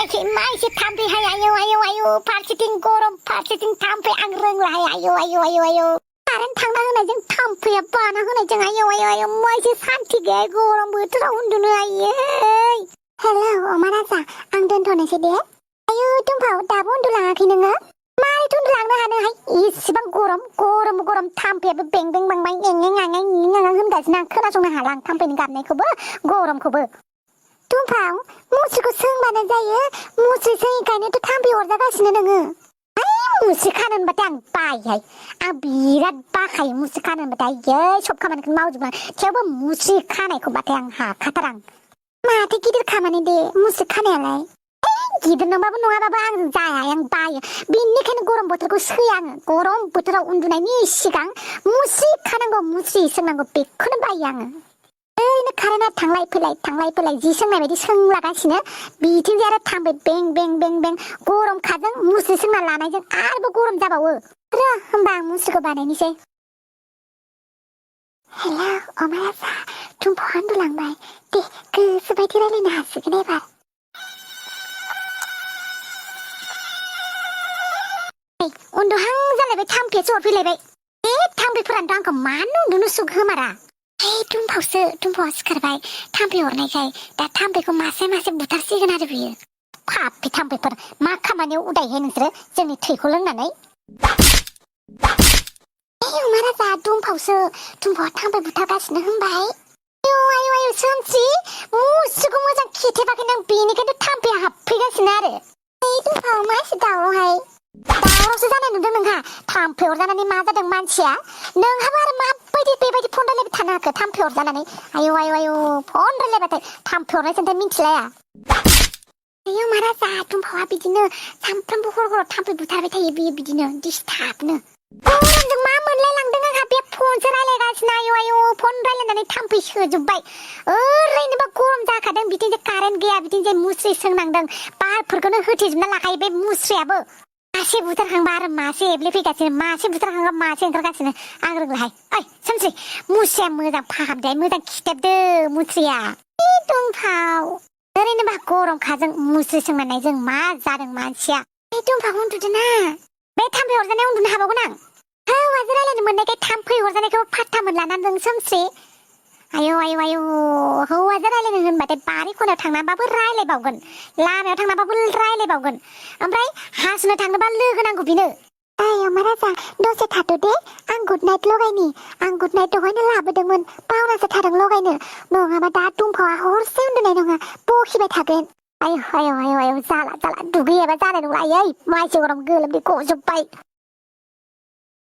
माइसे थाम्फैहाय आयौ फारसेथिं गरम फारसेथिं थाम्फै आं रोंलाहाय आयौ कारेन्ट थांना होनायजों थाम्फैया बाना होनायजों आयौ माइसे सान्थि गैया गरम बोथोराव उन्दुनो आयै हेलौ अमा राजा आं दोनथ'नोसै दे आयौ दुमफाव दाबो उन्दुलाङाखै नोङो मारैथो उन्दुलांनो हानोहाय इसेबां गरम थाम्फैयाबो बें बें बांबां एंएं आङें होनगासिनो आं खोनासंनो हाला आं थाम्फैनि गाबनायखौबो गरमखौबो दुमफाव मुस्रिखौ सोंबानो जायो मुस्रि सोङिखायनोथ' थाम्फै अरजागासिनो नोङो मुस्रि खानो होनबाथाय आं बायोहाय आं बिराद बाखायो मुस्रि खानो होनबाथाय आयै सब खामानिखौनो मावजोबो आं थेवबो मुस्रि खानायखौबाथाय आं हाखाथारा आं माथो गिदिर खामानि दे मुस्रि खानायालाय गिदिर नङाबाबो आं जाया आं बायो बेनिखायनो गरम बोथोरखौ सैया आङो गरम बोथोराव उन्दुनायनि सिगां मुस्रि खानांगौ मुस्रि सोंनांगौ बेखौनो बायो आङो ओरैनो कारेन्टआ थांलाय फैलाय जि सोंनाय बायदि सोंलागासिनो बिथिंजाय आरो थाम्फै बें गरमखाजों मुस्रि सोंना लानायजों आरोबाव गरम जाबावो र' होमबा आं मुस्रिखौ बानायनोसै हेलौ अमा राजा दुमफावआ उन्दुलांबाय दे गोसोबायदि रायलायनो हासिगोन एबार उन्दुहां जालायबाय थाम्फैयासो अरफैलायबाय थाम्फैफोरानोथ' आंखौ मानो उन्दुनो सुख होमारा दुमफावआ सिखारबाय थाम्फै अरनायखाय दा थाम्फैखौ मासे बुथारसिगोन आरो बियो पापि थाम्फैफोर मा खामानियाव उदायहै नोंसोरो जोंनि थैखौ लोंनानै अमा राजा दुमफावआ थाम्फै बुथारगासिनो होनबाय आयौ सोमसि मुस्रिखौ मोजां खेथेबाखै नों बेनिखायनो थाम्फैया हाबफैगासिनो आरो दुमफाव मा एसे दावरावहाय दावरावसो जानाय नुदों नोंहा थाम्फै अरजानानै मा जादों मानसिया नोंहाबो आरो माबायदि बेबायदि फन रायलायबाय थानो हाखो थाम्फै अरजानानै आयौ फन रायलायबाथाय थाम्फै अरनायजोंथाय मिथिलाया आयौ मा राजा दुमफावआ बिदिनो सानफ्रामबो हराव थाम्फै बुथारबाय थायो बियो बिदिनो डिस्टार्बनो गरमजों मा मोनलाय लांदों आंहा बे फनसो रायलायगासिनो आयौ फन रायलायनानै थाम्फै सोजोब्बाय ओरैनोबा गरम जाखादों बिथिंजाय कारेन्ट गैया बिथिंजाय मुस्रि सोंनांदों बारफोरखौनो होथेजोबना लाखायो बे मुस्रियाबो मासे बुथारखांबा आरो मासे एब्लेफैगासिनो मासे बुथारखांबा मासे ओंखारगासिनो आं रोंलाहाय ओइ सोमसि मुस्रिया मोजां फाहामदे मोजां खिथेबदो मुस्रिया दुमफाव ओरैनोबा गरमखाजों मुस्रि सोंनायजों मा जादों मानसिया दुमफाव उन्दुदोना बे थाम्फै अरजानायाव उन्दुनो हाबावगोन आं हौवाजों रायलायनो मोननायखाय थाम्फै अरजानायखौबो फात्ता मोनलाना नों सोमसि आयौ हौवाजों रायलायनो होनबाथाय बारि खनायाव थांनाबाबो रायलायबावगोन लामायाव थांनाबाबो रायलायबावगोन ओमफ्राय हासुनो थांनोबा लोगो नांगौ बिनो अमा राजा दसे थाथ' दे आं गुड नाइट लगायनि आं गुड नाइट दहायनो लाबोदोंमोन बावनासो थादों लगायनो नङाबा दा दुमफावआ हरसे उन्दुनाय नङा बखिबाय थागोन आयौ जाला दुगैयाबा जानाय नंला आयै माइसि गरम गोलोमदै गजोब्बाय